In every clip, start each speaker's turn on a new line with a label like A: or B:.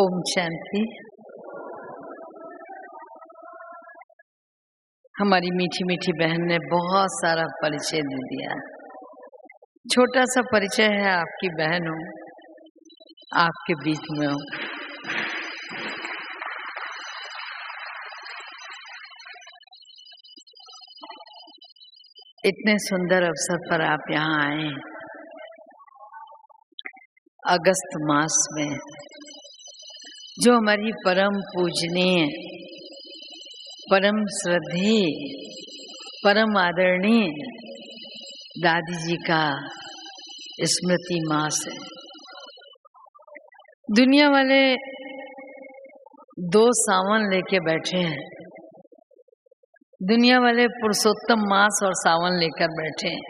A: ओम शांति। हमारी मीठी मीठी बहन ने बहुत सारा परिचय दे दिया। छोटा सा परिचय है, आपकी बहन हूँ, आपके बीच में हूँ। इतने सुंदर अवसर पर आप यहाँ आए हैं। अगस्त मास में जो हमारी परम पूजनीय, परम श्रद्धेय, परम आदरणीय दादी जी का स्मृति मास है। दुनिया वाले 2 सावन लेके बैठे हैं। दुनिया वाले पुरुषोत्तम मास और सावन लेकर बैठे हैं।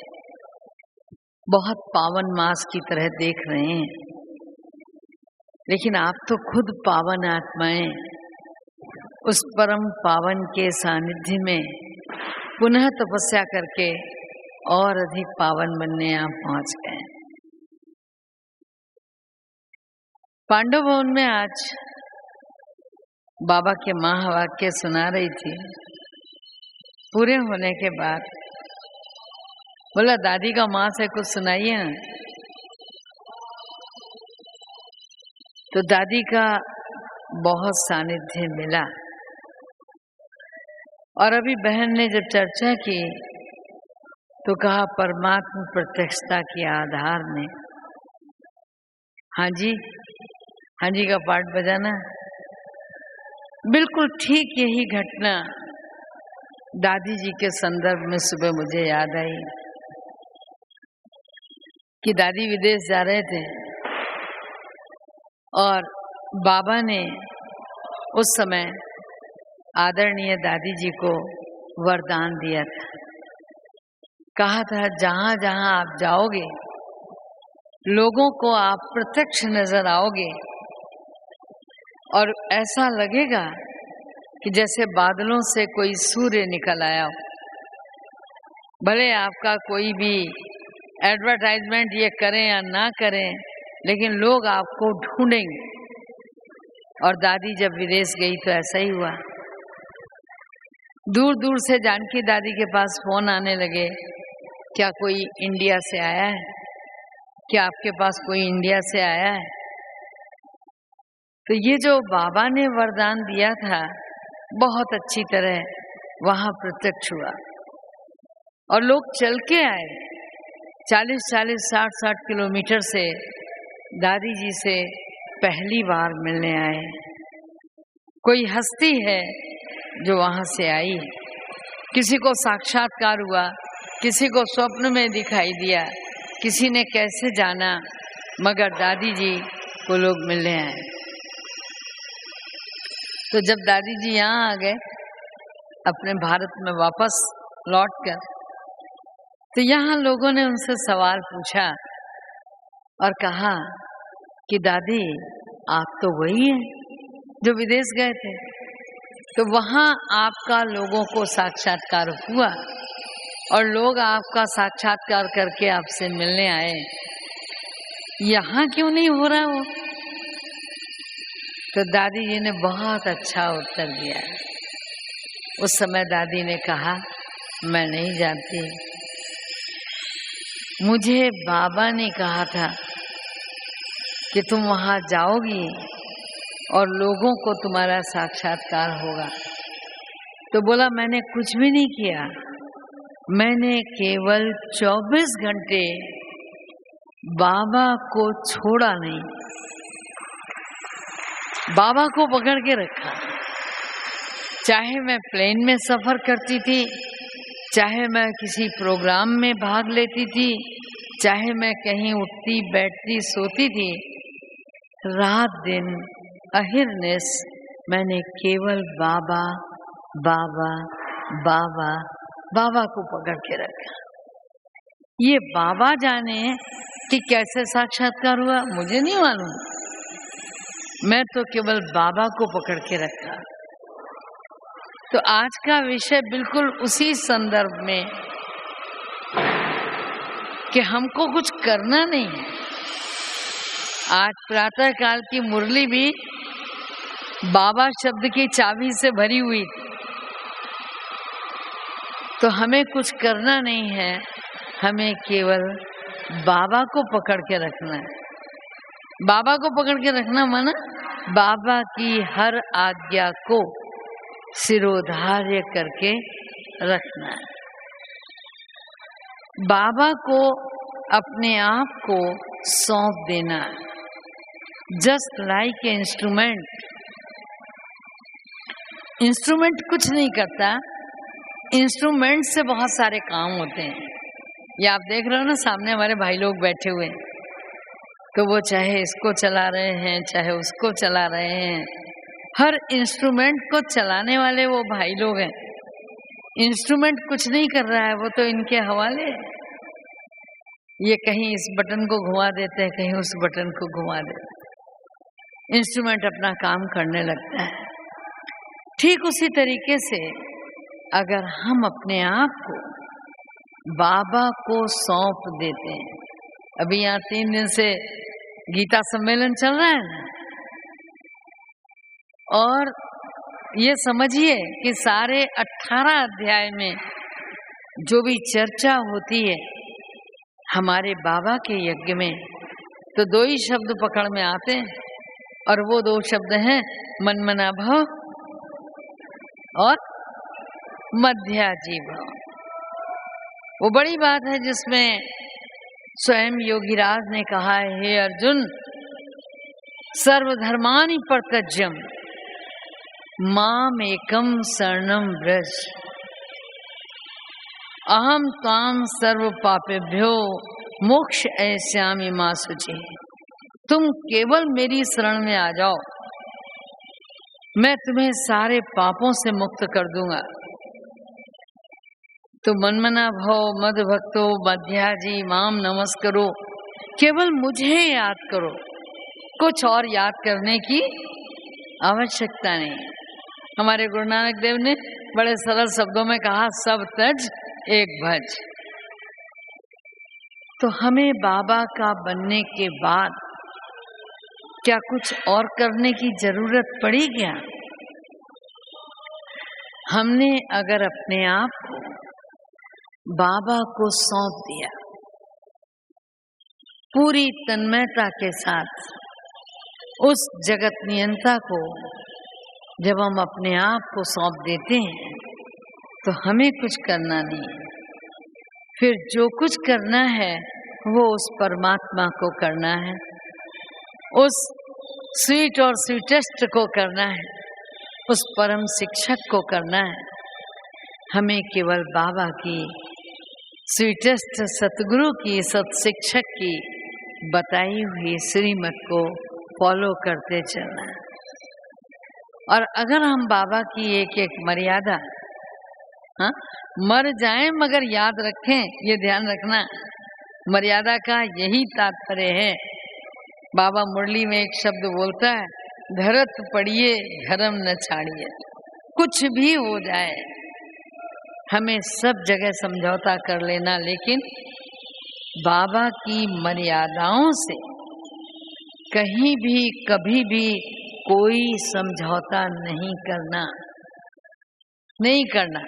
A: बहुत पावन मास की तरह देख रहे हैं, लेकिन आप तो खुद पावन आत्माएं उस परम पावन के सानिध्य में पुनः तपस्या करके और अधिक पावन बनने आप पहुंच गए। पांडव भवन में आज बाबा के महावाक्य सुना रही थी। पूरे होने के बाद बोला, दादी का मास है, कुछ सुनाइए ना। तो दादी का बहुत सानिध्य मिला। और अभी बहन ने जब चर्चा की तो कहा, परमात्मा प्रत्यक्षता के आधार में। हाँ जी का पाठ बजाना। बिल्कुल ठीक यही घटना दादी जी के संदर्भ में सुबह मुझे याद आई कि दादी विदेश जा रहे थे और बाबा ने उस समय आदरणीय दादी जी को वरदान दिया था। कहा था, जहां जहां आप जाओगे लोगों को आप प्रत्यक्ष नजर आओगे और ऐसा लगेगा कि जैसे बादलों से कोई सूर्य निकल आया हो। भले आपका कोई भी एडवर्टाइजमेंट ये करें या ना करें, लेकिन लोग आपको ढूंढेंगे। और दादी जब विदेश गई तो ऐसा ही हुआ। दूर दूर से जानकी दादी के पास फोन आने लगे, क्या कोई इंडिया से आया है? क्या आपके पास कोई इंडिया से आया है? तो ये जो बाबा ने वरदान दिया था बहुत अच्छी तरह वहां प्रत्यक्ष हुआ। और लोग चल के आए, 40-40, 60-60 किलोमीटर से दादी जी से पहली बार मिलने आए। कोई हस्ती है जो वहां से आई है। किसी को साक्षात्कार हुआ, किसी को स्वप्न में दिखाई दिया, किसी ने कैसे जाना, मगर दादी जी को लोग मिलने आए। तो जब दादी जी यहाँ आ गए अपने भारत में वापस लौटकर, तो यहाँ लोगों ने उनसे सवाल पूछा और कहा कि दादी आप तो वही हैं जो विदेश गए थे। तो वहाँ आपका लोगों को साक्षात्कार हुआ और लोग आपका साक्षात्कार करके आपसे मिलने आए। यहाँ क्यों नहीं हो रहा वो? तो दादी जी ने बहुत अच्छा उत्तर दिया। उस समय दादी ने कहा, मैं नहीं जानती, मुझे बाबा ने कहा था कि तुम वहां जाओगी और लोगों को तुम्हारा साक्षात्कार होगा। तो बोला, मैंने कुछ भी नहीं किया, मैंने केवल 24 घंटे बाबा को छोड़ा नहीं, बाबा को पकड़ के रखा। चाहे मैं प्लेन में सफर करती थी, चाहे मैं किसी प्रोग्राम में भाग लेती थी, चाहे मैं कहीं उठती बैठती सोती थी, रात दिन अहिर्निश मैंने केवल बाबा बाबा बाबा बाबा को पकड़ के रखा। ये बाबा जाने कि कैसे साक्षात्कार हुआ, मुझे नहीं मालूम। मैं तो केवल बाबा को पकड़ के रखा। तो आज का विषय बिल्कुल उसी संदर्भ में कि हमको कुछ करना नहीं है। आज प्रातः काल की मुरली भी बाबा शब्द की चाबी से भरी हुई थी। तो हमें कुछ करना नहीं है, हमें केवल बाबा को पकड़ के रखना है। बाबा को पकड़ के रखना माना बाबा की हर आज्ञा को सिरोधार्य करके रखना है। बाबा को अपने आप को सौंप देना, just like a instrument. Instrument कुछ नहीं करता, इंस्ट्रूमेंट से बहुत सारे काम होते हैं। ये आप देख रहे हो ना, सामने हमारे भाई लोग बैठे हुए हैं, तो वो चाहे इसको चला रहे हैं चाहे उसको चला रहे हैं। हर इंस्ट्रूमेंट को चलाने वाले वो भाई लोग हैं। इंस्ट्रूमेंट कुछ नहीं कर रहा है, वो तो इनके हवाले है। ये कहीं इस बटन को घुमा देते हैं, कहीं उस बटन को घुमा देते हैं। इंस्ट्रूमेंट अपना काम करने लगता है। ठीक उसी तरीके से अगर हम अपने आप को बाबा को सौंप देते हैं, अभी यहाँ 3 दिन से गीता सम्मेलन चल रहा है ना, और ये समझिए कि सारे 18 अध्याय में जो भी चर्चा होती है हमारे बाबा के यज्ञ में, तो 2 ही शब्द पकड़ में आते हैं, और वो 2 शब्द हैं मनमना भव और मध्याजी भव। वो बड़ी बात है जिसमें स्वयं योगीराज ने कहा है, हे अर्जुन, सर्वधर्मानि परित्यज्य माम एकम शरणम व्रज, अहम ताम सर्व पापेभ्यो मोक्ष ऐस्यामि मा शुचि। तुम केवल मेरी शरण में आ जाओ, मैं तुम्हें सारे पापों से मुक्त कर दूंगा। तो मनमना भव मद भक्तो मध्याजी माम नमस्करो, केवल मुझे याद करो, कुछ और याद करने की आवश्यकता नहीं। हमारे गुरु नानक देव ने बड़े सरल शब्दों में कहा, सब तज एक भज। तो हमें बाबा का बनने के बाद क्या कुछ और करने की जरूरत पड़ी क्या? हमने अगर अपने आप को बाबा को सौंप दिया पूरी तन्मयता के साथ, उस जगत नियंता को जब हम अपने आप को सौंप देते हैं तो हमें कुछ करना नहीं है। फिर जो कुछ करना है वो उस परमात्मा को करना है, उस स्वीट और स्वीटेस्ट को करना है, उस परम शिक्षक को करना है। हमें केवल बाबा की स्वीटेस्ट सतगुरु की सत्शिक्षक की बताई हुई श्रीमत को फॉलो करते चलना है। और अगर हम बाबा की एक एक मर्यादा, हाँ, मर जाएं मगर याद रखें, ये ध्यान रखना, मर्यादा का यही तात्पर्य है। बाबा मुरली में एक शब्द बोलता है, धरत पड़िए धर्म न छाड़िए। कुछ भी हो जाए हमें सब जगह समझौता कर लेना, लेकिन बाबा की मर्यादाओं से कहीं भी कभी भी कोई समझौता नहीं करना, नहीं करना।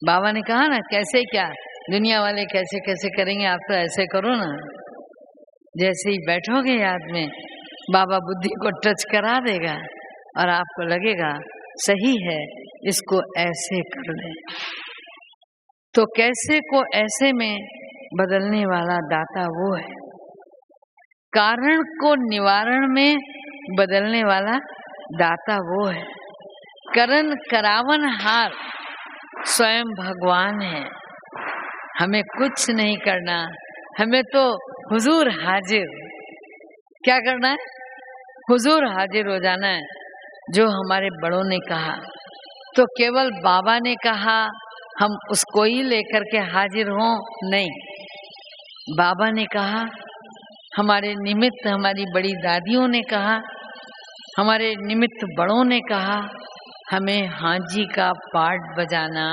A: बाबा ने कहा ना, कैसे क्या दुनिया वाले कैसे कैसे करेंगे, आप तो ऐसे करो ना। जैसे ही बैठोगे याद में, बाबा बुद्धि को टच करा देगा और आपको लगेगा सही है, इसको ऐसे कर ले। तो कैसे को ऐसे में बदलने वाला दाता वो है, कारण को निवारण में बदलने वाला दाता वो है, करन करावन हार स्वयं भगवान है। हमें कुछ नहीं करना, हमें तो हुजूर हाजिर, क्या करना है, हुजूर हाजिर हो जाना है। जो हमारे बड़ों ने कहा, तो केवल बाबा ने कहा हम उसको ही लेकर के हाजिर हों, नहीं। बाबा ने कहा, हमारे निमित्त हमारी बड़ी दादियों ने कहा, हमारे निमित्त बड़ों ने कहा, हमें हाजी का पाठ बजाना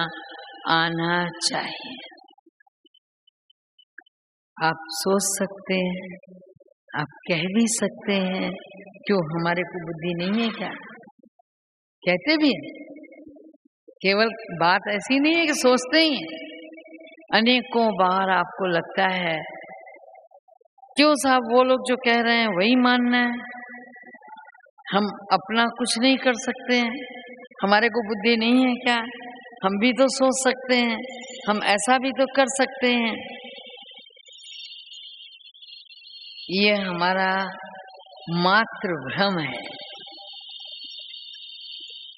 A: आना चाहिए। आप सोच सकते हैं, आप कह भी सकते हैं क्यों हमारे को बुद्धि नहीं है क्या? कहते भी हैं, केवल बात ऐसी नहीं है कि सोचते ही हैं। अनेकों बार आपको लगता है क्यों साहब वो लोग जो कह रहे हैं वही मानना है, हम अपना कुछ नहीं कर सकते हैं, हमारे को बुद्धि नहीं है क्या? हम भी तो सोच सकते हैं, हम ऐसा भी तो कर सकते हैं। ये हमारा मात्र भ्रम है।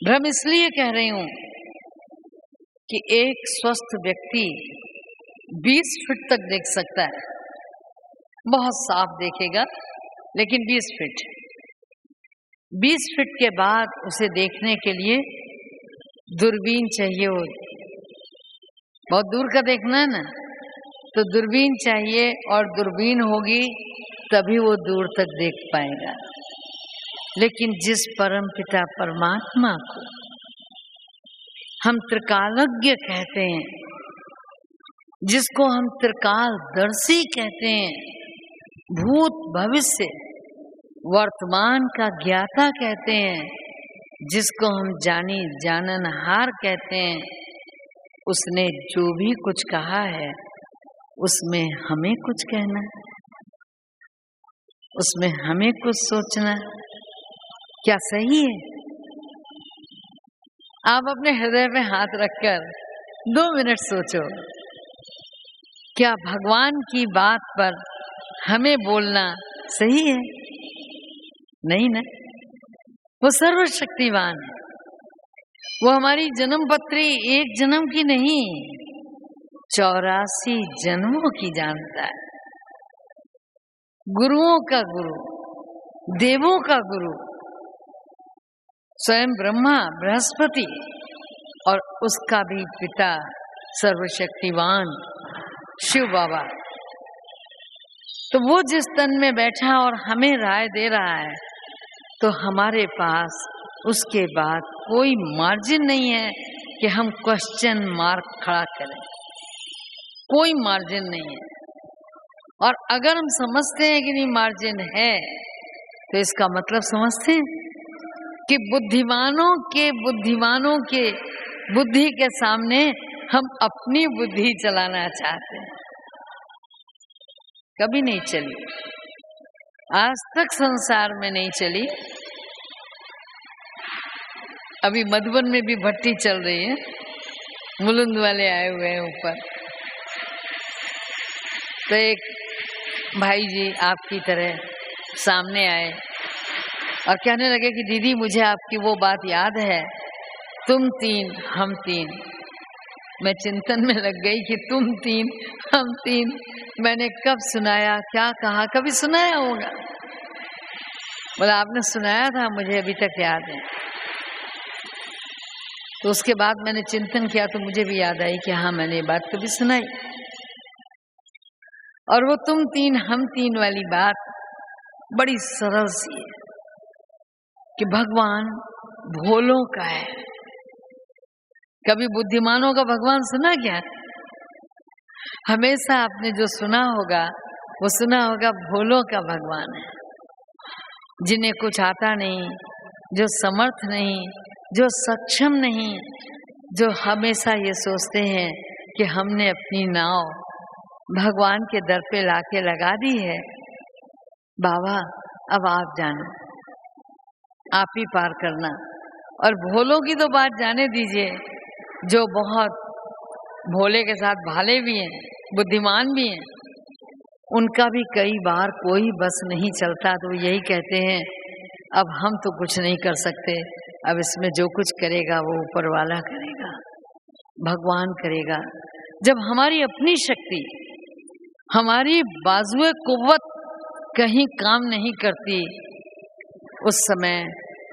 A: भ्रम इसलिए कह रही हूं कि एक स्वस्थ व्यक्ति 20 फीट तक देख सकता है, बहुत साफ देखेगा, लेकिन 20 फीट 20 फीट के बाद उसे देखने के लिए दूरबीन चाहिए हो। बहुत दूर का देखना है ना, तो दूरबीन चाहिए, और दूरबीन होगी तभी वो दूर तक देख पाएगा। लेकिन जिस परम पिता परमात्मा को हम त्रिकालज्ञ कहते हैं, जिसको हम त्रिकालदर्शी कहते हैं, भूत भविष्य वर्तमान का ज्ञाता कहते हैं, जिसको हम जानी जाननहार कहते हैं, उसने जो भी कुछ कहा है उसमें हमें कुछ कहना, उसमें हमें कुछ सोचना, क्या सही है? आप अपने हृदय में हाथ रखकर 2 मिनट सोचो, क्या भगवान की बात पर हमें बोलना सही है? नहीं ना। वो सर्वशक्तिवान है, वो हमारी जन्म पत्री एक जन्म की नहीं 84 जन्मों की जानता है। गुरुओं का गुरु, देवों का गुरु, स्वयं ब्रह्मा बृहस्पति, और उसका भी पिता सर्वशक्तिवान शिव बाबा। तो वो जिस तन में बैठा और हमें राय दे रहा है, तो हमारे पास उसके बाद कोई मार्जिन नहीं है कि हम क्वेश्चन मार्क खड़ा करें, कोई मार्जिन नहीं है। और अगर हम समझते हैं कि नहीं मार्जिन है, तो इसका मतलब समझते हैं कि बुद्धिमानों के बुद्धि के सामने हम अपनी बुद्धि चलाना चाहते हैं। कभी नहीं चली, आज तक संसार में नहीं चली। अभी मधुबन में भी भट्टी चल रही है, मुलुंद वाले आए हुए हैं ऊपर। तो एक भाई जी आपकी तरह सामने आए और कहने लगे कि दीदी मुझे आपकी वो बात याद है, तुम 3 हम 3। मैं चिंतन में लग गई कि तुम 3 हम 3 मैंने कब सुनाया, क्या कहा, कभी सुनाया होगा? बोला आपने सुनाया था, मुझे अभी तक याद है। तो उसके बाद मैंने चिंतन किया तो मुझे भी याद आई कि हाँ मैंने ये बात कभी सुनाई। और वो तुम 3 हम 3 वाली बात बड़ी सरल सी है कि भगवान भोलों का है। कभी बुद्धिमानों का भगवान सुना क्या? हमेशा आपने जो सुना होगा वो सुना होगा भोलों का भगवान है, जिन्हें कुछ आता नहीं, जो समर्थ नहीं, जो सक्षम नहीं, जो हमेशा ये सोचते हैं कि हमने अपनी नाव भगवान के दर पे लाके लगा दी है, बाबा अब आप जानो, आप ही पार करना। और भोलों की तो बात जाने दीजिए, जो बहुत भोले के साथ भाले भी हैं, बुद्धिमान भी हैं, उनका भी कई बार कोई बस नहीं चलता, तो यही कहते हैं अब हम तो कुछ नहीं कर सकते, अब इसमें जो कुछ करेगा वो ऊपर वाला करेगा, भगवान करेगा। जब हमारी अपनी शक्ति, हमारी बाजुए कुव्वत कहीं काम नहीं करती, उस समय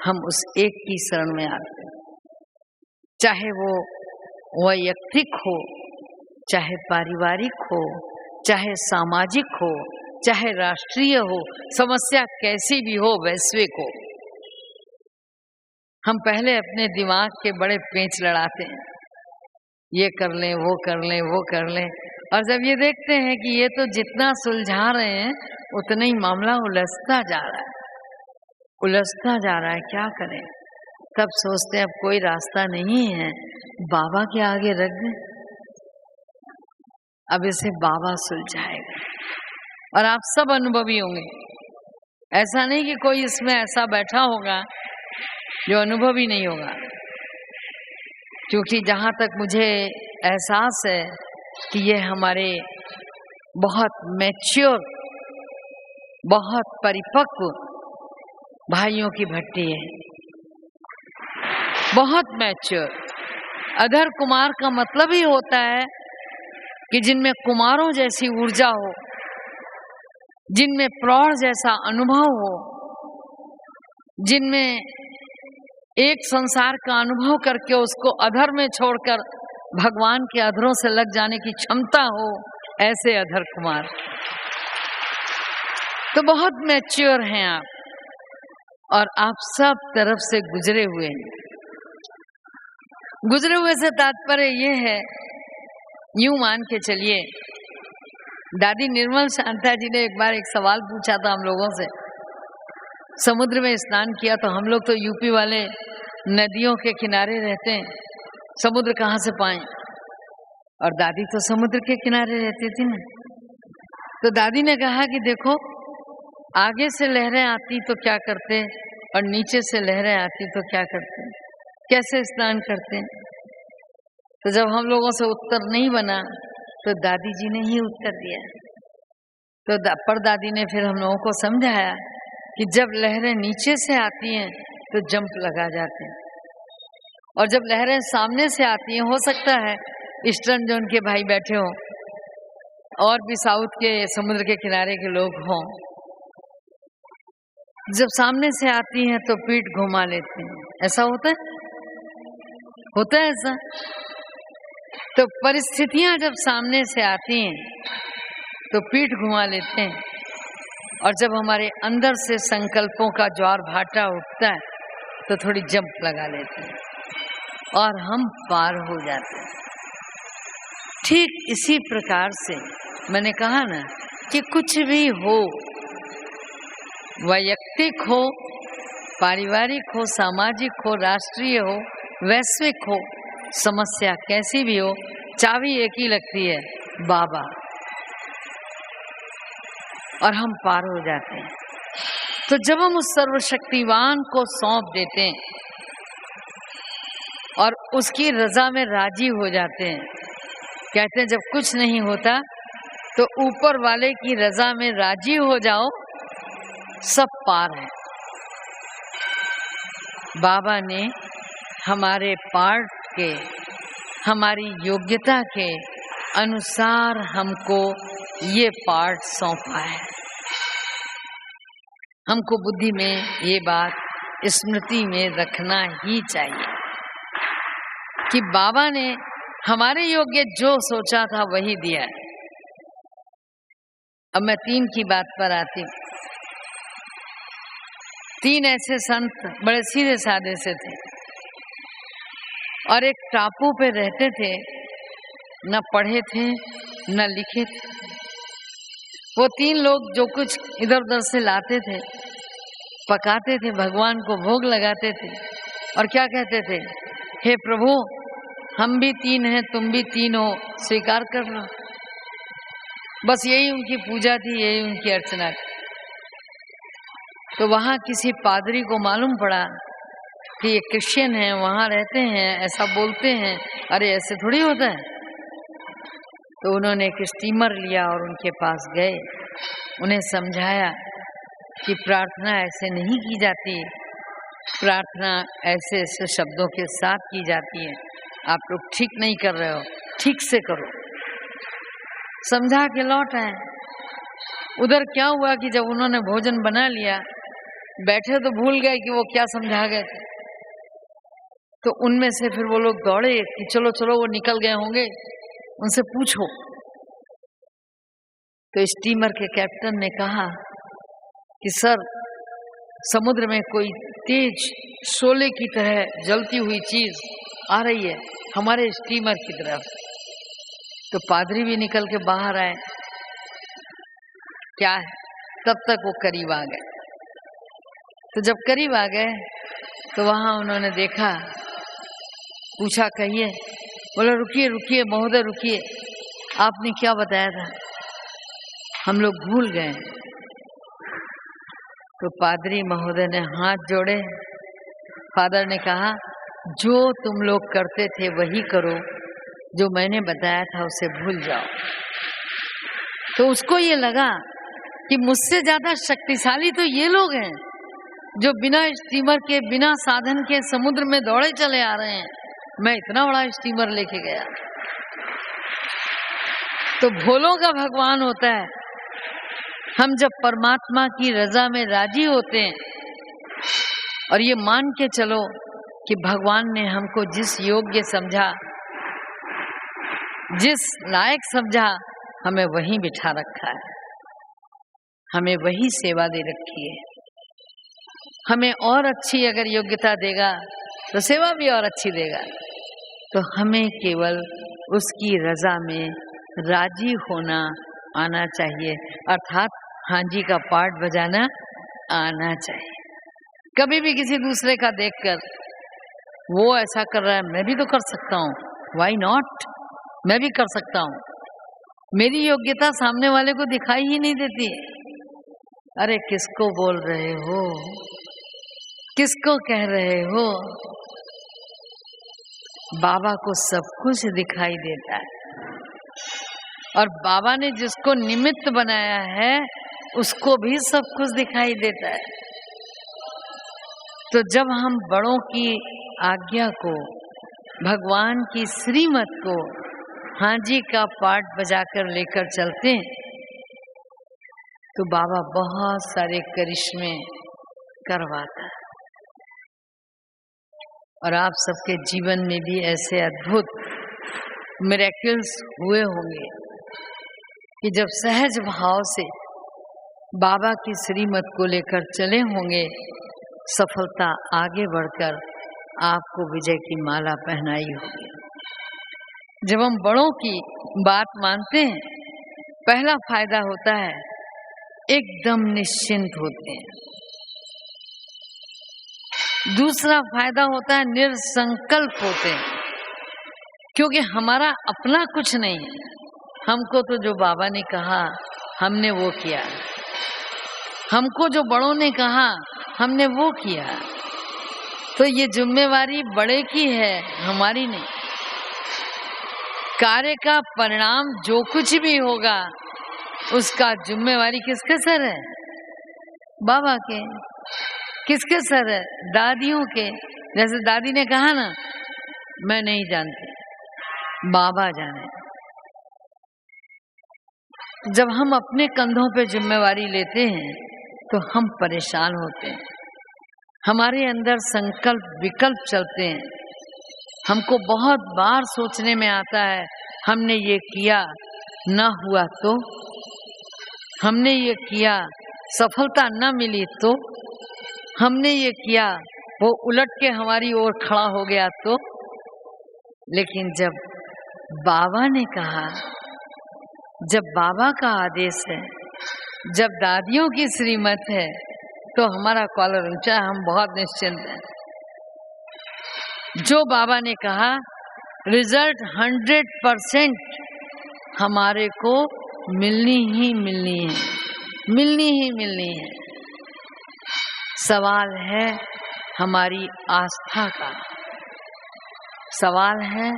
A: हम उस एक की शरण में आते हैं। चाहे वो वैयक्तिक हो, चाहे पारिवारिक हो, चाहे सामाजिक हो, चाहे राष्ट्रीय हो, समस्या कैसी भी हो, वैश्विक हो, हम पहले अपने दिमाग के बड़े पेंच लड़ाते हैं, ये कर लें, वो कर लें, वो कर लें, और जब ये देखते हैं कि ये तो जितना सुलझा रहे हैं उतना ही मामला उलझता जा रहा है, उलझता जा रहा है, क्या करें। तब सोचते हैं अब कोई रास्ता नहीं है, बाबा के आगे रख दें, अब इसे बाबा सुलझाएगा। और आप सब अनुभवी होंगे, ऐसा नहीं कि कोई इसमें ऐसा बैठा होगा जो अनुभवी नहीं होगा, क्योंकि जहाँ तक मुझे एहसास है कि ये हमारे बहुत मैच्योर, बहुत परिपक्व भाइयों की भट्टी है, बहुत मैच्योर। अधर कुमार का मतलब ही होता है कि जिनमें कुमारों जैसी ऊर्जा हो, जिनमें प्रौढ़ जैसा अनुभव हो, जिनमें एक संसार का अनुभव करके उसको अधर में छोड़कर भगवान के अधरों से लग जाने की क्षमता हो, ऐसे अधर कुमार। तो बहुत मैच्योर हैं आप, और आप सब तरफ से गुजरे हुए हैं। गुजरे हुए से तात्पर्य ये है, यूं मान के चलिए, दादी निर्मल शांता जी ने एक बार एक सवाल पूछा था हम लोगों से। समुद्र में स्नान किया, तो हम लोग तो यूपी वाले नदियों के किनारे रहते हैं, समुद्र कहाँ से पाएं। और दादी तो समुद्र के किनारे रहती थी ना। तो दादी ने कहा कि देखो, आगे से लहरें आती तो क्या करते, और नीचे से लहरें आती तो क्या करते, कैसे स्नान करते। तो जब हम लोगों से उत्तर नहीं बना, तो दादी जी ने ही उत्तर दिया। तो परदादी ने फिर हम लोगों को समझाया कि जब लहरें नीचे से आती हैं तो जंप लगा जाते हैं, और जब लहरें सामने से आती हैं, हो सकता है ईस्टर्न जोन के भाई बैठे हों और भी साउथ के समुद्र के किनारे के लोग हों, जब सामने से आती हैं तो पीठ घुमा लेते हैं। ऐसा होता है, होता है ऐसा। तो परिस्थितियां जब सामने से आती हैं तो पीठ घुमा लेते हैं, और जब हमारे अंदर से संकल्पों का ज्वार भाटा उठता है तो थोड़ी जंप लगा लेते हैं और हम पार हो जाते हैं। ठीक इसी प्रकार से मैंने कहा ना कि कुछ भी हो, वैयक्तिक हो, पारिवारिक हो, सामाजिक हो, राष्ट्रीय हो, वैश्विक हो, समस्या कैसी भी हो, चाबी एक ही लगती है, बाबा, और हम पार हो जाते हैं। तो जब हम उस सर्वशक्तिवान को सौंप देते हैं और उसकी रजा में राजी हो जाते हैं, कहते हैं जब कुछ नहीं होता तो ऊपर वाले की रजा में राजी हो जाओ, सब पार है। बाबा ने हमारे पार्ट के, हमारी योग्यता के अनुसार हमको ये पार्ट सौंपा है। हमको बुद्धि में ये बात स्मृति में रखना ही चाहिए कि बाबा ने हमारे योग्य जो सोचा था वही दिया है। अब मैं 3 की बात पर आती हूँ। 3 ऐसे संत बड़े सीधे साधे से थे और एक टापू पे रहते थे, न पढ़े थे न लिखे थे। वो 3 लोग जो कुछ इधर उधर से लाते थे, पकाते थे, भगवान को भोग लगाते थे, और क्या कहते थे, हे प्रभु, हम भी 3 हैं, तुम भी 3 हो, स्वीकार कर लो। बस यही उनकी पूजा थी, यही उनकी अर्चना थी। तो वहां किसी पादरी को मालूम पड़ा कि ये क्रिश्चियन हैं, वहां रहते हैं, ऐसा बोलते हैं, अरे ऐसे थोड़ी होता है। तो उन्होंने एक स्टीमर लिया और उनके पास गए, उन्हें समझाया कि प्रार्थना ऐसे नहीं की जाती, प्रार्थना ऐसे ऐसे शब्दों के साथ की जाती है, आप लोग ठीक नहीं कर रहे हो, ठीक से करो। समझा के लौट आए। उधर क्या हुआ कि जब उन्होंने भोजन बना लिया, बैठे तो भूल गए कि वो क्या समझा गए थे। तो उनमें से फिर वो लोग दौड़े कि चलो चलो, वो निकल गए होंगे, उनसे पूछो। तो स्टीमर के कैप्टन ने कहा कि सर, समुद्र में कोई तेज शोले की तरह जलती हुई चीज आ रही है हमारे स्टीमर की तरफ। तो पादरी भी निकल के बाहर आए, क्या है? तब तक वो करीब आ गए। तो जब करीब आ गए तो वहां उन्होंने देखा, पूछा कहिए। बोला रुकिए रुकिए महोदय रुकिए, आपने क्या बताया था, हम लोग भूल गए। तो पादरी महोदय ने हाथ जोड़े। फादर ने कहा जो तुम लोग करते थे वही करो, जो मैंने बताया था उसे भूल जाओ। तो उसको ये लगा कि मुझसे ज्यादा शक्तिशाली तो ये लोग हैं जो बिना स्टीमर के, बिना साधन के समुद्र में दौड़े चले आ रहे हैं, मैं इतना बड़ा स्टीमर लेके गया। तो भोलों का भगवान होता है। हम जब परमात्मा की रजा में राजी होते हैं और ये मान के चलो कि भगवान ने हमको जिस योग्य समझा, जिस लायक समझा, हमें वहीं बिठा रखा है, हमें वही सेवा दे रखी है। हमें और अच्छी अगर योग्यता देगा तो सेवा भी और अच्छी देगा। तो हमें केवल उसकी रजा में राजी होना आना चाहिए, अर्थात हाँ जी का पार्ट बजाना आना चाहिए। कभी भी किसी दूसरे का देखकर वो ऐसा कर रहा है, मैं भी तो कर सकता हूँ, व्हाई नॉट, मैं भी कर सकता हूँ। मेरी योग्यता सामने वाले को दिखाई ही नहीं देती। अरे किसको बोल रहे हो, किसको कह रहे हो? बाबा को सब कुछ दिखाई देता है और बाबा ने जिसको निमित्त बनाया है उसको भी सब कुछ दिखाई देता है। तो जब हम बड़ों की आज्ञा को, भगवान की श्रीमत को हाँ जी का पाठ बजाकर लेकर चलते हैं तो बाबा बहुत सारे करिश्मे करवाता है। और आप सबके जीवन में भी ऐसे अद्भुत मिरेकल्स हुए होंगे कि जब सहज भाव से बाबा की श्रीमत को लेकर चले होंगे, सफलता आगे बढ़कर आपको विजय की माला पहनाई होगी। जब हम बड़ों की बात मानते हैं, पहला फायदा होता है एकदम निश्चिंत होते हैं। दूसरा फायदा होता है निरसंकल्प होते हैं, क्योंकि हमारा अपना कुछ नहीं है। हमको तो जो बाबा ने कहा हमने वो किया, हमको जो बड़ों ने कहा हमने वो किया। तो ये जिम्मेवारी बड़े की है, हमारी नहीं। कार्य का परिणाम जो कुछ भी होगा उसका जिम्मेवारी किसके सर है? बाबा के। किसके सर है? दादियों के। जैसे दादी ने कहा ना, मैं नहीं जानती, बाबा जाने। जब हम अपने कंधों पे जिम्मेवारी लेते हैं तो हम परेशान होते हैं, हमारे अंदर संकल्प विकल्प चलते हैं। हमको बहुत बार सोचने में आता है, हमने ये किया ना हुआ तो, हमने ये किया सफलता ना मिली तो, हमने ये किया वो उलट के हमारी ओर खड़ा हो गया तो। लेकिन जब बाबा ने कहा, जब बाबा का आदेश है, जब दादियों की श्रीमत है, तो हमारा कॉलर ऊंचा, हम बहुत निश्चिंत हैं। जो बाबा ने कहा रिजल्ट 100% हमारे को मिलनी ही मिलनी है, मिलनी ही मिलनी है। सवाल है हमारी आस्था का, सवाल है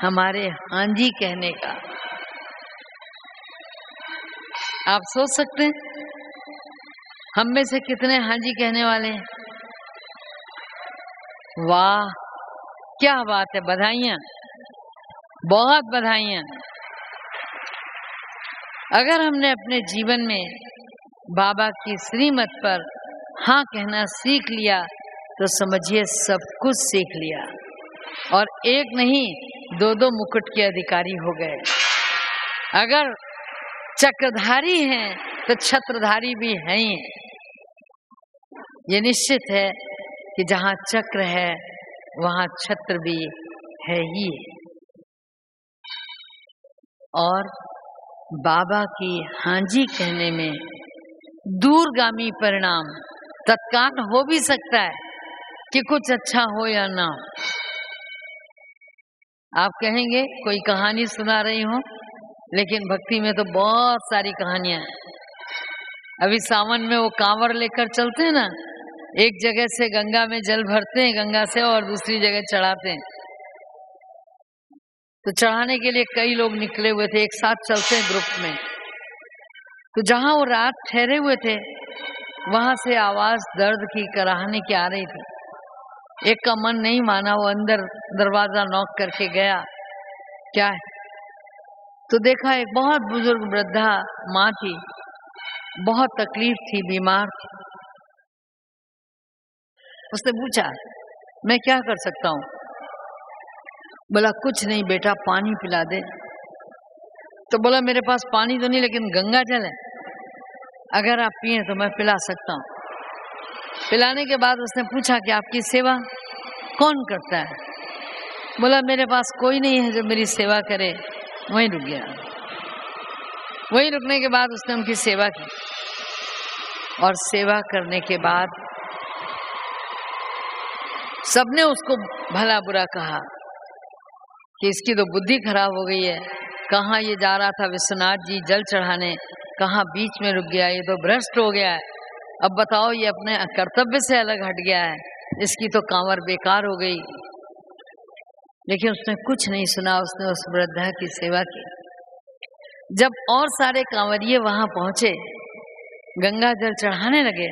A: हमारे हाँ जी कहने का। आप सोच सकते हैं हम में से कितने हाँ जी कहने वाले हैं? वाह क्या बात है, बधाइयाँ, बहुत बधाइयाँ। अगर हमने अपने जीवन में बाबा की श्रीमत पर हाँ कहना सीख लिया तो समझिए सब कुछ सीख लिया, और एक नहीं 2-2 मुकुट के अधिकारी हो गए। अगर चक्रधारी हैं तो छत्रधारी भी हैं ही। ये निश्चित है कि जहाँ चक्र है वहाँ छत्र भी है ही। और बाबा की हाँ जी कहने में दूरगामी परिणाम तत्काल हो भी सकता है कि कुछ अच्छा हो या ना हो। आप कहेंगे कोई कहानी सुना रही हूं, लेकिन भक्ति में तो बहुत सारी कहानियां हैं। अभी सावन में वो कांवर लेकर चलते हैं ना, एक जगह से गंगा में जल भरते हैं, गंगा से, और दूसरी जगह चढ़ाते हैं। तो चढ़ाने के लिए कई लोग निकले हुए थे, एक साथ चलते हैं ग्रुप में। तो जहां वो रात ठहरे हुए थे, वहां से आवाज दर्द की कराहने की आ रही थी। एक का मन नहीं माना, वो अंदर दरवाजा नॉक करके गया, क्या है? तो देखा एक बहुत बुजुर्ग वृद्धा माँ थी, बहुत तकलीफ थी, बीमार थी। उसने पूछा, मैं क्या कर सकता हूँ? बोला, कुछ नहीं बेटा, पानी पिला दे। तो बोला, मेरे पास पानी तो नहीं, लेकिन गंगा जल है, अगर आप पिए तो मैं पिला सकता हूँ। पिलाने के बाद उसने पूछा कि आपकी सेवा कौन करता है? बोला, मेरे पास कोई नहीं है जो मेरी सेवा करे। वहीं रुक गया। वहीं रुकने के बाद उसने उनकी सेवा की, और सेवा करने के बाद सबने उसको भला बुरा कहा कि इसकी तो बुद्धि खराब हो गई है, कहाँ ये जा रहा था विश्वनाथ जी जल चढ़ाने, कहाँ बीच में रुक गया, ये तो भ्रष्ट हो गया है। अब बताओ, ये अपने कर्तव्य से अलग हट गया है, इसकी तो कांवर बेकार हो गई। लेकिन उसने कुछ नहीं सुना, उसने उस वृद्धा की सेवा की। जब और सारे कांवरिये वहां पहुंचे, गंगा जल चढ़ाने लगे,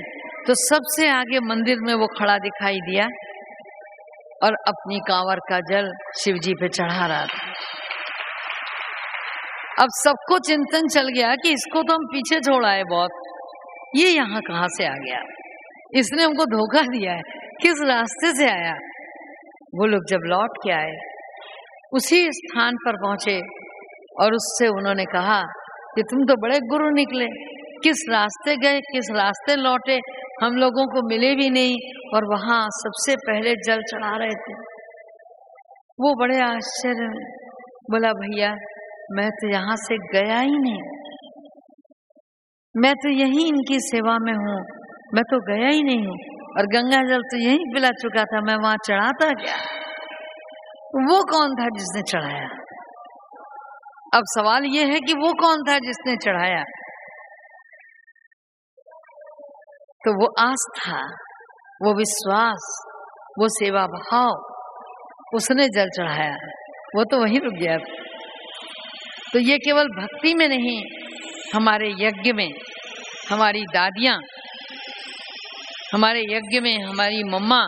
A: तो सबसे आगे मंदिर में वो खड़ा दिखाई दिया और अपनी कांवर का जल शिवजी पे चढ़ा रहा था। अब सबको चिंतन चल गया कि इसको तो हम पीछे छोड़ आए बहुत, ये यहाँ कहाँ से आ गया, इसने हमको धोखा दिया है, किस रास्ते से आया। वो लोग जब लौट के आए, उसी स्थान पर पहुंचे और उससे उन्होंने कहा कि तुम तो बड़े गुरु निकले, किस रास्ते गए, किस रास्ते लौटे, हम लोगों को मिले भी नहीं, और वहां सबसे पहले जल चढ़ा रहे थे। वो बड़े आश्चर्य में बोला, भैया मैं तो यहाँ से गया ही नहीं, मैं तो यहीं इनकी सेवा में हूँ, मैं तो गया ही नहीं हूँ, और गंगा जल तो यहीं पिला चुका था, मैं वहां चढ़ाता क्या? वो कौन था जिसने चढ़ाया? अब सवाल ये है कि वो कौन था जिसने चढ़ाया? तो वो आस्था, वो विश्वास, वो सेवा भाव, उसने जल चढ़ाया, वो तो वहीं रुक गया। तो ये केवल भक्ति में नहीं, हमारे यज्ञ में हमारी दादियां, हमारे यज्ञ में हमारी मम्मा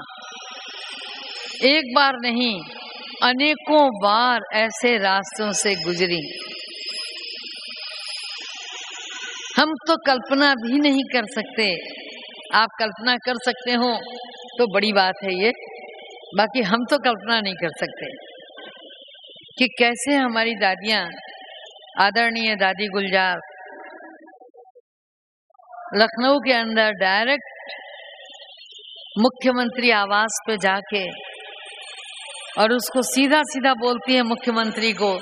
A: एक बार नहीं अनेकों बार ऐसे रास्तों से गुजरी, हम तो कल्पना भी नहीं कर सकते। आप कल्पना कर सकते हो तो बड़ी बात है ये, बाकी हम तो कल्पना नहीं कर सकते कि कैसे हमारी दादियां, आदरणीय दादी गुलजार, लखनऊ के अंदर डायरेक्ट मुख्यमंत्री आवास पे जाके और उसको सीधा सीधा बोलती है मुख्यमंत्री को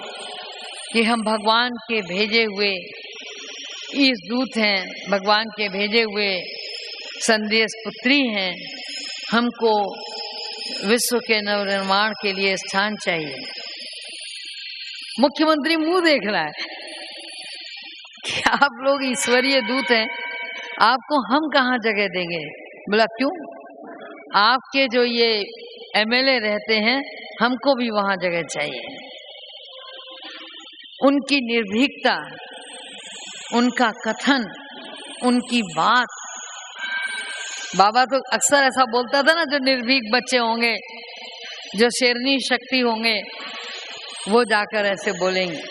A: कि हम भगवान के भेजे हुए इस दूत हैं, भगवान के भेजे हुए संदेश पुत्री हैं, हमको विश्व के नवनिर्माण के लिए स्थान चाहिए। मुख्यमंत्री मुंह देख रहा है कि आप लोग ईश्वरीय दूत हैं, आपको हम कहाँ जगह देंगे। बोला, क्यों? आपके जो ये एमएलए रहते हैं, हमको भी वहां जगह चाहिए। उनकी निर्भीकता, उनका कथन, उनकी बात, बाबा तो अक्सर ऐसा बोलता था ना, जो निर्भीक बच्चे होंगे, जो शेरनी शक्ति होंगे, वो जाकर ऐसे बोलेंगे।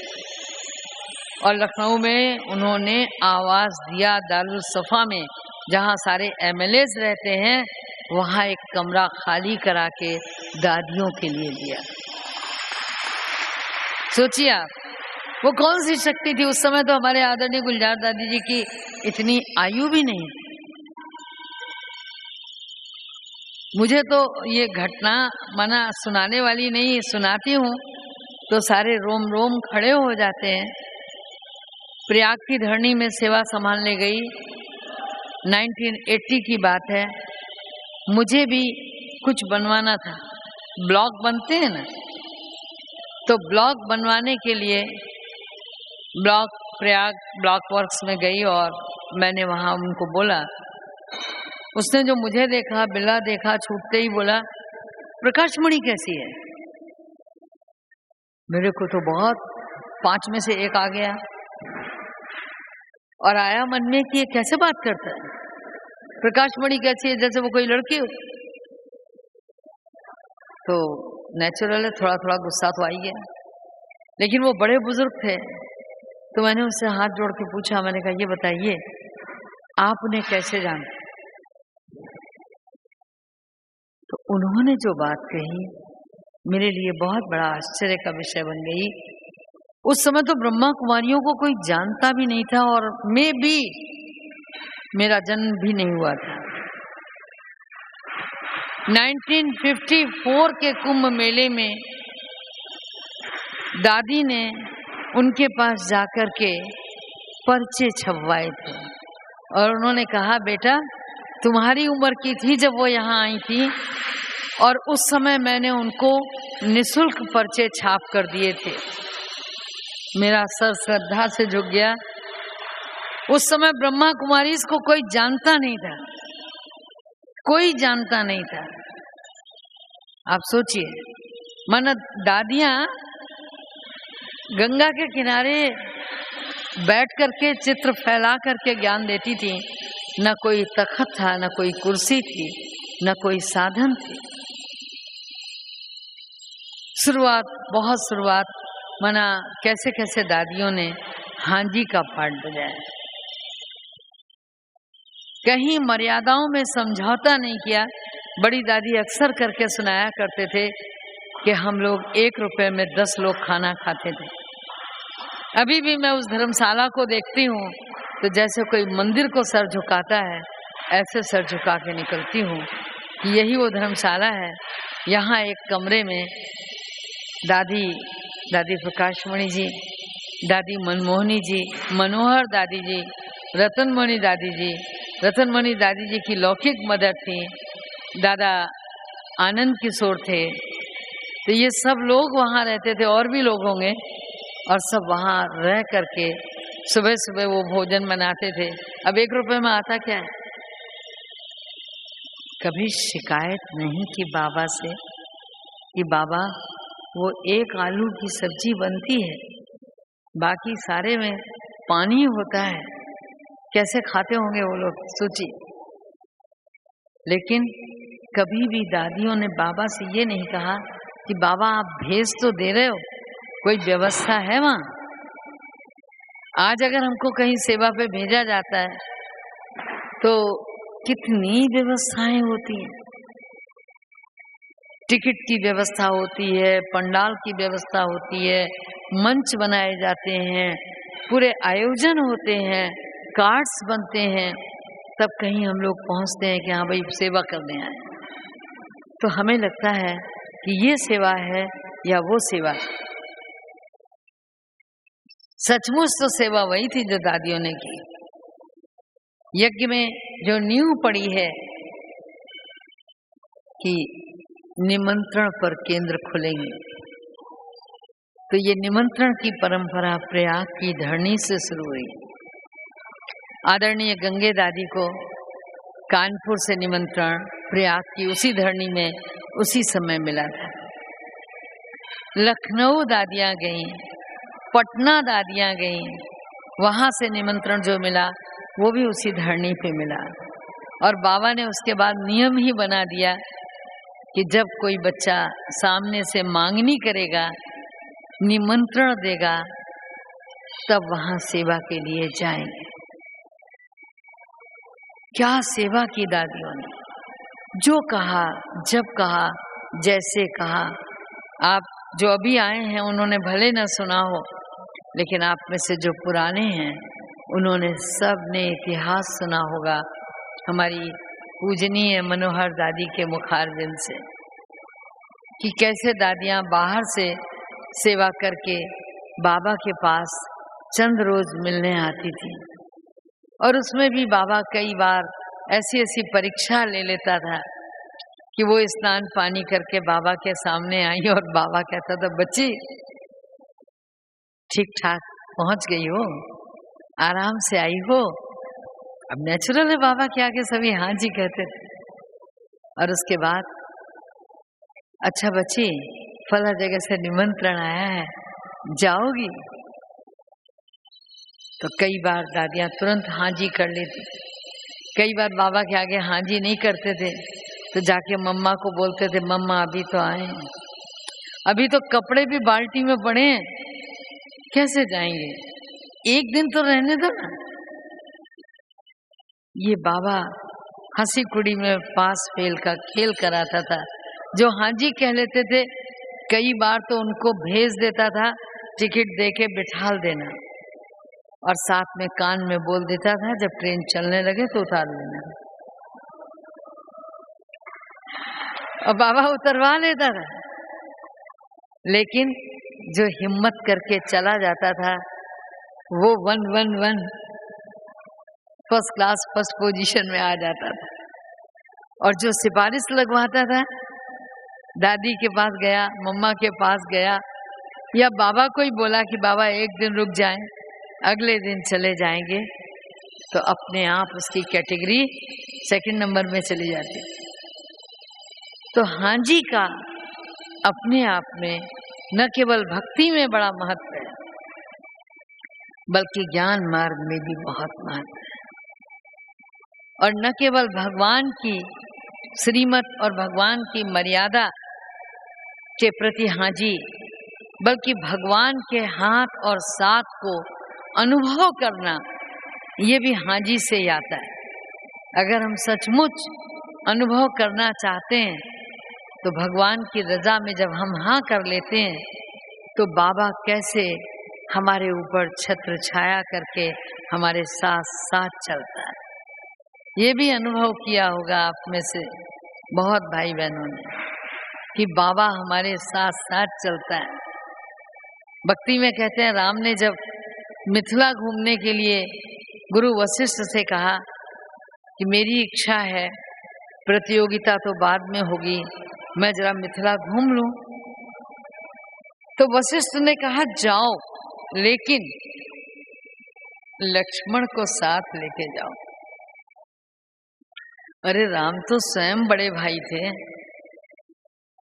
A: और लखनऊ में उन्होंने आवाज दिया, दारुल सफा में जहां सारे एमएलएस रहते हैं, वहां एक कमरा खाली करा के दादियों के लिए दिया। सोचिए आप, वो कौन सी शक्ति थी उस समय। तो हमारे आदरणीय गुलजार दादी जी की इतनी आयु भी नहीं। मुझे तो ये घटना मना सुनाने वाली नहीं, सुनाती हूँ तो सारे रोम रोम खड़े हो जाते हैं। प्रयाग की धरनी में सेवा संभालने गई 1980 की बात है। मुझे भी कुछ बनवाना था, ब्लॉग बनते हैं ना, तो ब्लॉग बनवाने के लिए प्रयाग ब्लॉक वर्क्स में गई और मैंने वहाँ उनको बोला। उसने जो मुझे देखा, बिल्ला देखा, छूटते ही बोला, प्रकाश मणि कैसी है? मेरे को तो बहुत 5 में से 1 आ गया और आया मन में कि ये कैसे बात करता है, प्रकाश मणि कैसी है, जैसे वो कोई लड़की हो। तो नेचुरल है, थोड़ा थोड़ा गुस्सा तो आ ही गया, लेकिन वो बड़े बुजुर्ग थे तो मैंने उससे हाथ जोड़ के पूछा, मैंने कहा ये बताइए आप उन्हें कैसे जानते? तो उन्होंने जो बात कही मेरे लिए बहुत बड़ा आश्चर्य का विषय बन गई। उस समय तो ब्रह्मा कुमारियों को कोई जानता भी नहीं था और मैं भी, मेरा जन्म भी नहीं हुआ था। 1954 के कुंभ मेले में दादी ने उनके पास जाकर के पर्चे छपवाए थे और उन्होंने कहा, बेटा तुम्हारी उम्र की थी जब वो यहाँ आई थी और उस समय मैंने उनको निःशुल्क पर्चे छाप कर दिए थे। मेरा सर श्रद्धा से झुक गया। उस समय ब्रह्मा कुमारी को कोई जानता नहीं था, कोई जानता नहीं था। आप सोचिए, मन दादियां गंगा के किनारे बैठ करके चित्र फैला करके ज्ञान देती थी। न कोई तखत था, न कोई कुर्सी थी, न कोई साधन थी। बहुत शुरुआत मना कैसे कैसे दादियों ने हांजी का पाठ बजाया, कहीं मर्यादाओं में समझौता नहीं किया। बड़ी दादी अक्सर करके सुनाया करते थे कि हम लोग 1 रुपए में 10 लोग खाना खाते थे। अभी भी मैं उस धर्मशाला को देखती हूँ तो जैसे कोई मंदिर को सर झुकाता है ऐसे सर झुका के निकलती हूँ कि यही वो धर्मशाला है। यहाँ एक कमरे में दादी प्रकाशमणि जी, दादी मनमोहनी जी, मनोहर दादी जी, रतनमणि दादी जी की लौकिक मदर थी, दादा आनंद किशोर थे। तो ये सब लोग वहाँ रहते थे, और भी लोग होंगे, और सब वहाँ रह करके सुबह सुबह वो भोजन बनाते थे। अब 1 रुपए में आता क्या है? कभी शिकायत नहीं की बाबा से कि बाबा वो 1 आलू की सब्जी बनती है, बाकी सारे में पानी होता है, कैसे खाते होंगे वो लोग, सोचिए। लेकिन कभी भी दादियों ने बाबा से ये नहीं कहा कि बाबा आप भेज तो दे रहे हो, कोई व्यवस्था है वहाँ? आज अगर हमको कहीं सेवा पे भेजा जाता है तो कितनी व्यवस्थाएं होती हैं। टिकट की व्यवस्था होती है, पंडाल की व्यवस्था होती है, मंच बनाए जाते हैं, पूरे आयोजन होते हैं, कार्ड्स बनते हैं, तब कहीं हम लोग पहुंचते हैं कि हाँ भाई सेवा करने आए। तो हमें लगता है कि ये सेवा है या वो सेवा। सचमुच तो सेवा वही थी जो दादियों ने की। यज्ञ में जो नींव पड़ी है कि निमंत्रण पर केंद्र खुलेंगे, तो ये निमंत्रण की परंपरा प्रयाग की धरनी से शुरू हुई। आदरणीय गंगे दादी को कानपुर से निमंत्रण प्रयाग की उसी धरनी में उसी समय मिला था। लखनऊ दादियां गईं, पटना दादियां गईं, वहां से निमंत्रण जो मिला वो भी उसी धरनी पे मिला। और बाबा ने उसके बाद नियम ही बना दिया कि जब कोई बच्चा सामने से मांगनी करेगा, निमंत्रण देगा, तब वहां सेवा के लिए जाएंगे। क्या सेवा की दादियों ने, जो कहा, जब कहा, जैसे कहा। आप जो अभी आए हैं उन्होंने भले न सुना हो, लेकिन आप में से जो पुराने हैं उन्होंने सब ने इतिहास सुना होगा हमारी पूजनीय मनोहर दादी के मुखारबिंद से, कि कैसे दादियां बाहर से सेवा करके बाबा के पास चंद रोज मिलने आती थी और उसमें भी बाबा कई बार ऐसी ऐसी परीक्षा ले लेता था कि वो स्नान पानी करके बाबा के सामने आई और बाबा कहता था, बच्ची ठीक ठाक पहुंच गई हो, आराम से आई हो। अब नेचुरल है, बाबा के आगे सभी हाँ जी कहते थे। और उसके बाद, अच्छा बच्ची फला जगह से निमंत्रण आया है, जाओगी? तो कई बार दादियां तुरंत हाँ जी कर लेती। कई बार बाबा के आगे हाँ जी नहीं करते थे तो जाके मम्मा को बोलते थे, मम्मा अभी तो आए, अभी तो कपड़े भी बाल्टी में पड़े हैं, कैसे जाएंगे, एक दिन तो रहने दो ना। ये बाबा हंसी कुड़ी में पास फेल का खेल कराता था। जो हाँ जी कह लेते थे कई बार तो उनको भेज देता था, टिकट देके बिठाल देना, और साथ में कान में बोल देता था, जब ट्रेन चलने लगे तो उतार लेना। और बाबा उतरवा लेता था। लेकिन जो हिम्मत करके चला जाता था वो 111 फर्स्ट क्लास फर्स्ट पोजीशन में आ जाता था। और जो सिफारिश लगवाता था, दादी के पास गया, मम्मा के पास गया, या बाबा को ही बोला कि बाबा एक दिन रुक जाएं, अगले दिन चले जाएंगे, तो अपने आप उसकी कैटेगरी सेकंड नंबर में चली जाती। तो हाँ जी का अपने आप में न केवल भक्ति में बड़ा महत्व है, बल्कि ज्ञान मार्ग में भी बहुत महत्व है। और न केवल भगवान की श्रीमत और भगवान की मर्यादा के प्रति हाँ जी, बल्कि भगवान के हाथ और साथ को अनुभव करना, ये भी हाँ जी से ही आता है। अगर हम सचमुच अनुभव करना चाहते हैं तो भगवान की रजा में जब हम हाँ कर लेते हैं तो बाबा कैसे हमारे ऊपर छत्र छाया करके हमारे साथ साथ चलता है। ये भी अनुभव किया होगा आप में से बहुत भाई बहनों ने कि बाबा हमारे साथ साथ चलता है। भक्ति में कहते हैं, राम ने जब मिथिला घूमने के लिए गुरु वशिष्ठ से कहा कि मेरी इच्छा है, प्रतियोगिता तो बाद में होगी, मैं जरा मिथिला घूम लूं, तो वशिष्ठ ने कहा जाओ, लेकिन लक्ष्मण को साथ लेके जाओ। अरे राम तो स्वयं बड़े भाई थे,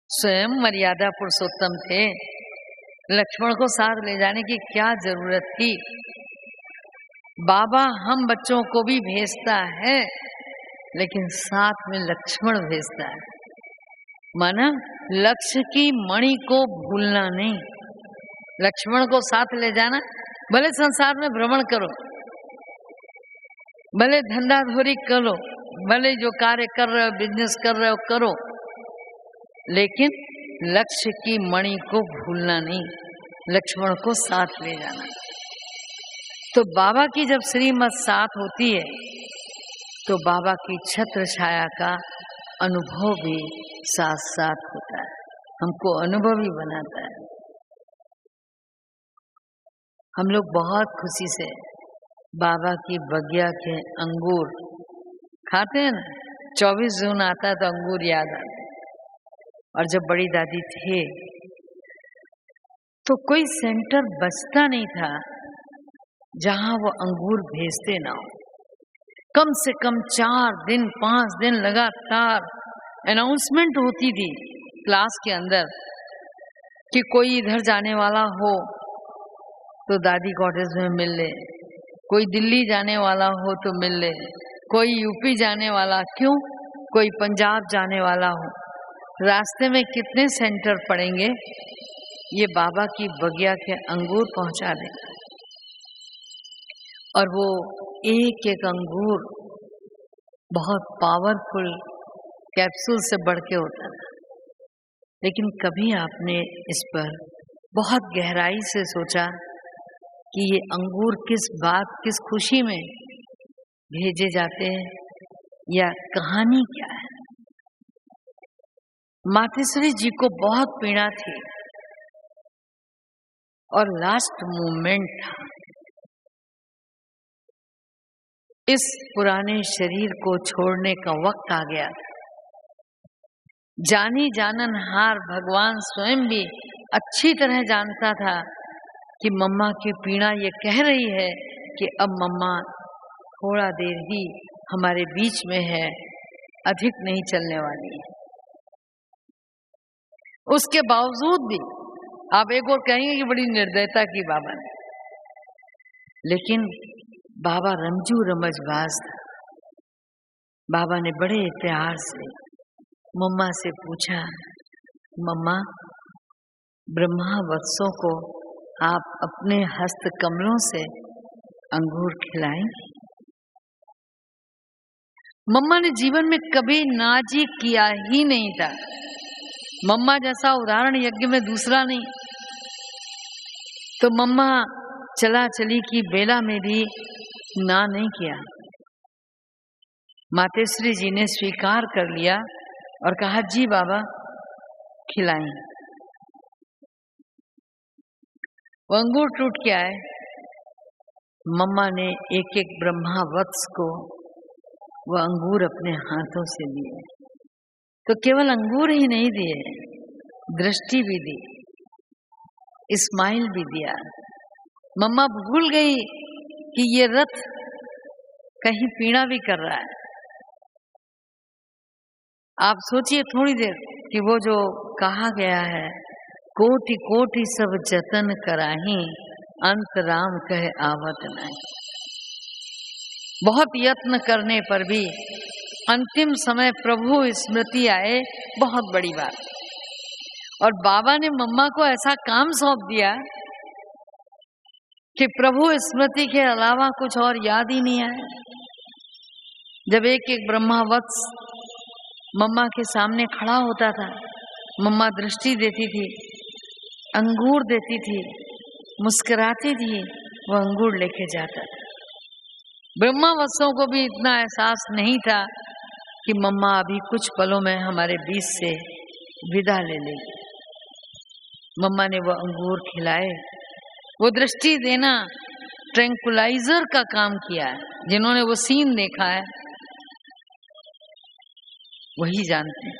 A: स्वयं मर्यादा पुरुषोत्तम थे, लक्ष्मण को साथ ले जाने की क्या जरूरत थी। बाबा हम बच्चों को भी भेजता है, लेकिन साथ में लक्ष्मण भेजता है। माना लक्ष्य की मणि को भूलना नहीं, लक्ष्मण को साथ ले जाना। भले संसार में भ्रमण करो, भले धंधाधोरी करो, भले जो कार्य कर रहे हो, बिजनेस कर रहे हो करो, लेकिन लक्ष्य की मणि को भूलना नहीं, लक्ष्मण को साथ ले जाना। तो बाबा की जब श्रीमत साथ होती है तो बाबा की छत्र छाया का अनुभव भी साथ साथ होता है, हमको अनुभवी बनाता है। हम लोग बहुत खुशी से बाबा की बगिया के अंगूर खाते हैं ना। 24 जून आता है तो अंगूर याद आते हैं। और जब बड़ी दादी थे तो कोई सेंटर बचता नहीं था जहां वो अंगूर भेजते ना हो। कम से कम 4 दिन 5 दिन लगातार अनाउंसमेंट होती थी क्लास के अंदर कि कोई इधर जाने वाला हो तो दादी कॉटेज में मिल ले, कोई दिल्ली जाने वाला हो तो मिल ले, कोई यूपी जाने वाला, क्यों, कोई पंजाब जाने वाला हो, रास्ते में कितने सेंटर पड़ेंगे, ये बाबा की बगिया के अंगूर पहुंचा देगा। और वो एक एक अंगूर बहुत पावरफुल कैप्सूल से बढ़ के होता था। लेकिन कभी आपने इस पर बहुत गहराई से सोचा कि ये अंगूर किस बात, किस खुशी में भेजे जाते हैं, या कहानी क्या है? मातेश्वरी जी को बहुत पीड़ा थी और लास्ट मोमेंट था। इस पुराने शरीर को छोड़ने का वक्त आ गया। जानी जाननहार भगवान स्वयं भी अच्छी तरह जानता था कि मम्मा की पीड़ा ये कह रही है कि अब मम्मा थोड़ा देर ही हमारे बीच में है, अधिक नहीं चलने वाली है। उसके बावजूद भी आप एक और कहेंगे कि बड़ी निर्दयता की बाबा ने, लेकिन बाबा रमजू रमजबाज था। बाबा ने बड़े प्यार से मम्मा से पूछा, मम्मा ब्रह्मा वत्सों को आप अपने हस्त कमलों से अंगूर खिलाएंगे? मम्मा ने जीवन में कभी नाजी किया ही नहीं था। मम्मा जैसा उदाहरण यज्ञ में दूसरा नहीं। तो मम्मा चला चली की बेला में भी ना नहीं किया। मातेश्री जी ने स्वीकार कर लिया और कहा, जी बाबा खिलाएं। वो अंगूर टूट के आए। मम्मा ने एक एक ब्रह्मावत्स को वो अंगूर अपने हाथों से दिए। तो केवल अंगूर ही नहीं दिए, दृष्टि भी दी, स्माइल भी दिया। मम्मा भूल गई कि ये रथ कहीं पीड़ा भी कर रहा है। आप सोचिए थोड़ी देर कि वो जो कहा गया है, कोटि कोटि सब जतन कराही, अंत राम कहे आवत नहीं। बहुत यत्न करने पर भी अंतिम समय प्रभु स्मृति आए, बहुत बड़ी बात। और बाबा ने मम्मा को ऐसा काम सौंप दिया कि प्रभु स्मृति के अलावा कुछ और याद ही नहीं आया। जब एक एक ब्रह्मावत्स मम्मा के सामने खड़ा होता था, मम्मा दृष्टि देती थी, अंगूर देती थी, मुस्कुराती थी, वो अंगूर लेके जाता था। ब्रह्मावत्सों को भी इतना एहसास नहीं था कि मम्मा अभी कुछ पलों में हमारे बीच से विदा ले लेगी। मम्मा ने वो अंगूर खिलाए। वो दृष्टि देना ट्रैंकुलाइजर का काम किया है। जिन्होंने वो सीन देखा है वही जानते हैं।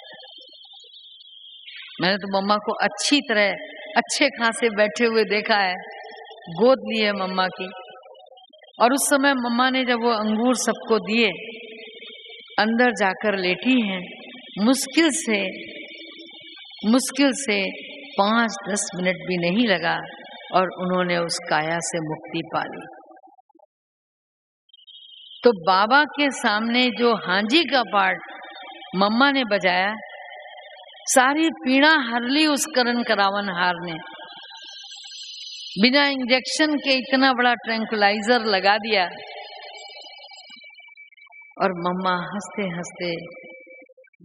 A: मैंने तो मम्मा को अच्छी तरह अच्छे खासे बैठे हुए देखा है, गोद ली है मम्मा की। और उस समय मम्मा ने जब वो अंगूर सबको दिए, अंदर जाकर लेटी हैं। मुश्किल से 5-10 मिनट भी नहीं लगा और उन्होंने उस काया से मुक्ति पा ली। तो बाबा के सामने जो हांजी का पार्ट मम्मा ने बजाया, सारी पीड़ा हर ली उस करण करावन हार ने। बिना इंजेक्शन के इतना बड़ा ट्रैंकुलाइजर लगा दिया और मम्मा हंसते हंसते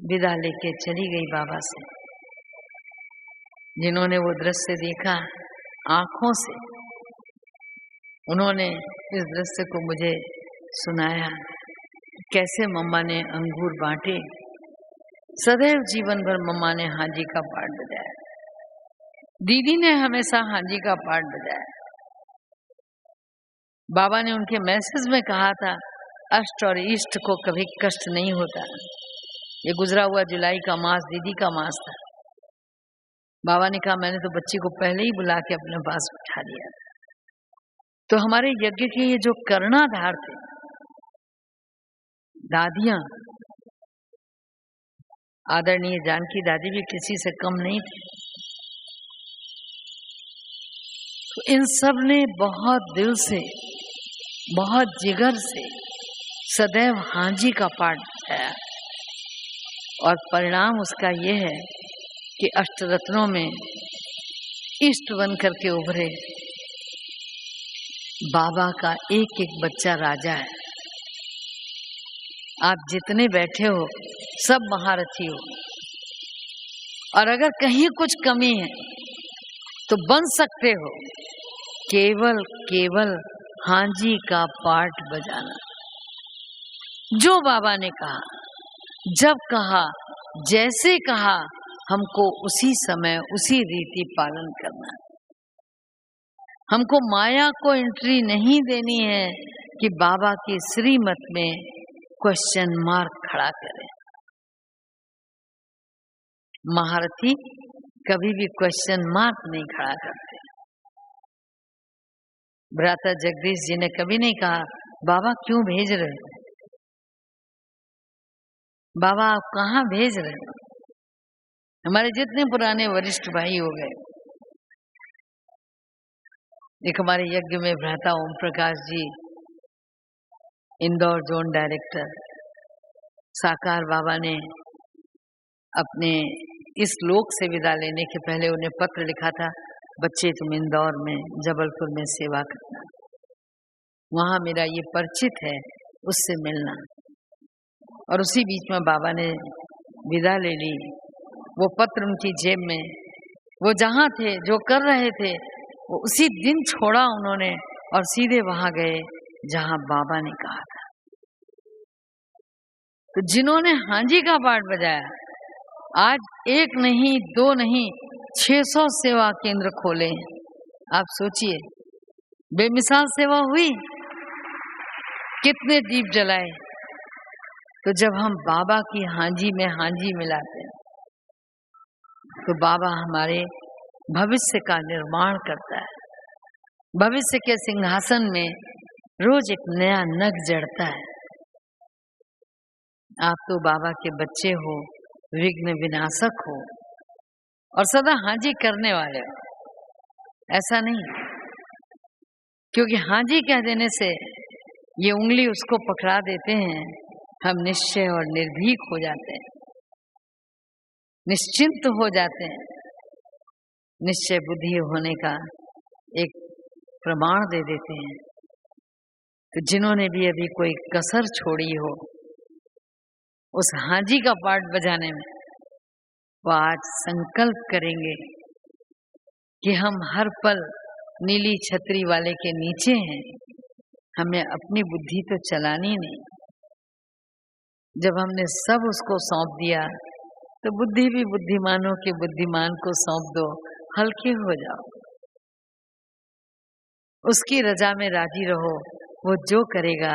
A: विदा लेके चली गई बाबा से। जिन्होंने वो दृश्य देखा आंखों से, उन्होंने इस दृश्य को मुझे सुनाया, कैसे मम्मा ने अंगूर बांटे। सदैव जीवन भर मम्मा ने हांजी का पार्ट बजाया। दीदी ने हमेशा हांजी का पार्ट बजाया। बाबा ने उनके मैसेज में कहा था, अष्ट और इष्ट को कभी कष्ट नहीं होता। ये गुजरा हुआ जुलाई का मास दीदी का मास था। बाबा ने कहा, मैंने तो बच्ची को पहले ही बुला के अपने पास बिठा दिया। तो हमारे यज्ञ के ये जो कर्णाधार थे, दादियां, आदरणीय जानकी दादी भी किसी से कम नहीं थी। तो इन सब ने बहुत दिल से, बहुत जिगर से सदैव हांजी का पाठ बताया। और परिणाम उसका ये है कि अष्टरत्नों में इष्ट बन करके उभरे। बाबा का एक एक बच्चा राजा है। आप जितने बैठे हो सब महारथी हो। और अगर कहीं कुछ कमी है तो बन सकते हो केवल हांजी का पाठ बजाना। जो बाबा ने कहा, जब कहा, जैसे कहा, हमको उसी समय उसी रीति पालन करना। हमको माया को एंट्री नहीं देनी है, कि बाबा की श्रीमत में क्वेश्चन मार्क खड़ा करें। महारथी कभी भी क्वेश्चन मार्क नहीं खड़ा करते। भ्राता जगदीश जी ने कभी नहीं कहा बाबा क्यों भेज रहे हो, बाबा आप कहाँ भेज रहे हो। हमारे जितने पुराने वरिष्ठ भाई हो गए, एक हमारे यज्ञ में भ्राता ओम प्रकाश जी, इंदौर जोन डायरेक्टर, साकार बाबा ने अपने इस लोक से विदा लेने के पहले उन्हें पत्र लिखा था, बच्चे तुम इंदौर में जबलपुर में सेवा करना, वहां मेरा ये परिचित है, उससे मिलना। और उसी बीच में बाबा ने विदा ले ली। वो पत्र उनकी जेब में, वो जहाँ थे जो कर रहे थे वो उसी दिन छोड़ा उन्होंने और सीधे वहां गए जहां बाबा ने कहा था। तो जिन्होंने हांजी का पाठ बजाया, आज एक नहीं दो नहीं 600 सेवा केंद्र खोले। आप सोचिए बेमिसाल सेवा हुई, कितने दीप जलाए। तो जब हम बाबा की हांजी में हांजी मिलाते हैं तो बाबा हमारे भविष्य का निर्माण करता है। भविष्य के सिंहासन में रोज एक नया नग जड़ता है। आप तो बाबा के बच्चे हो, विघ्न विनाशक हो और सदा हांजी करने वाले हो। ऐसा नहीं, क्योंकि हांजी कह देने से ये उंगली उसको पकड़ा देते हैं, हम निश्चय और निर्भीक हो जाते हैं, निश्चिंत हो जाते हैं। निश्चय बुद्धि होने का एक प्रमाण दे देते हैं। तो जिन्होंने भी अभी कोई कसर छोड़ी हो उस हांजी का पाठ बजाने में, वो आज संकल्प करेंगे कि हम हर पल नीली छतरी वाले के नीचे हैं, हमें अपनी बुद्धि तो चलानी नहीं। जब हमने सब उसको सौंप दिया तो बुद्धि भी बुद्धिमानों के बुद्धिमान को सौंप दो, हल्के हो जाओ, उसकी रजा में राजी रहो। वो जो करेगा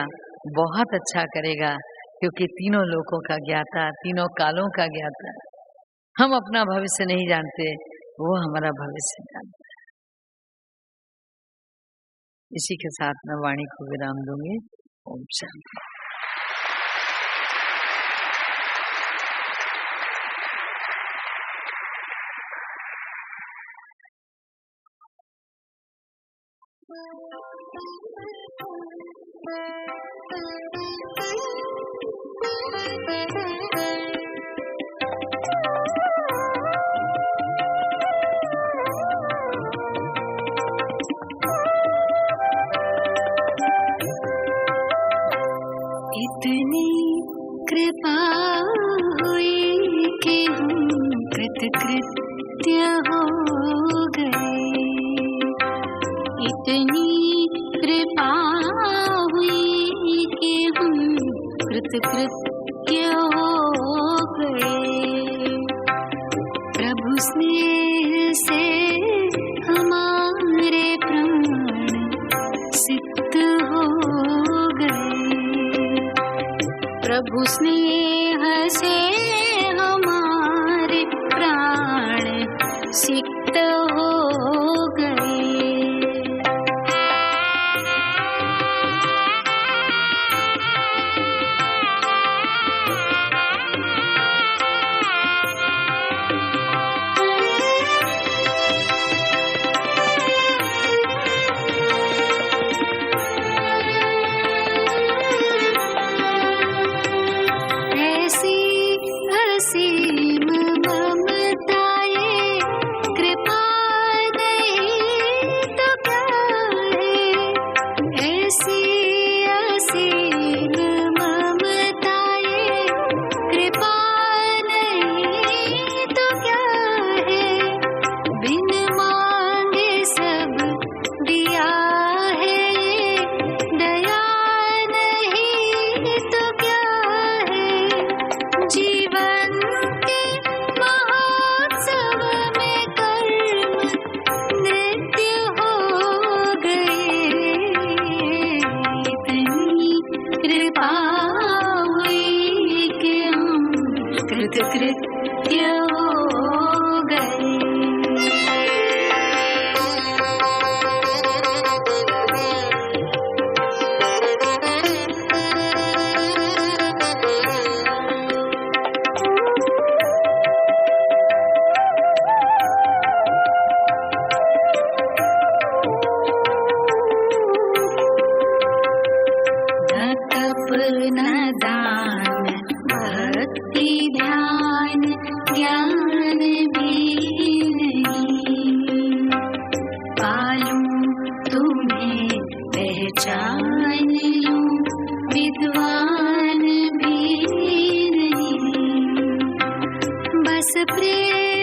A: बहुत अच्छा करेगा, क्योंकि तीनों लोकों का ज्ञाता, तीनों कालों का ज्ञाता। हम अपना भविष्य नहीं जानते, वो हमारा भविष्य जानता है। इसी के साथ मैं वाणी को विराम दूंगी। ओम शांति।
B: इतनी कृपा हुई कि हम कृतकृत्य हो गए। इतनी कृपा हुई कि हम कृतकृत्य हो गए। प्रभु स्नेह से हमारे प्राण सिद्ध हो गए। प्रभु स्नेह से हमारे प्राण सिक्त हो गए। असीम ममताए कृपा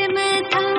B: प्रेम था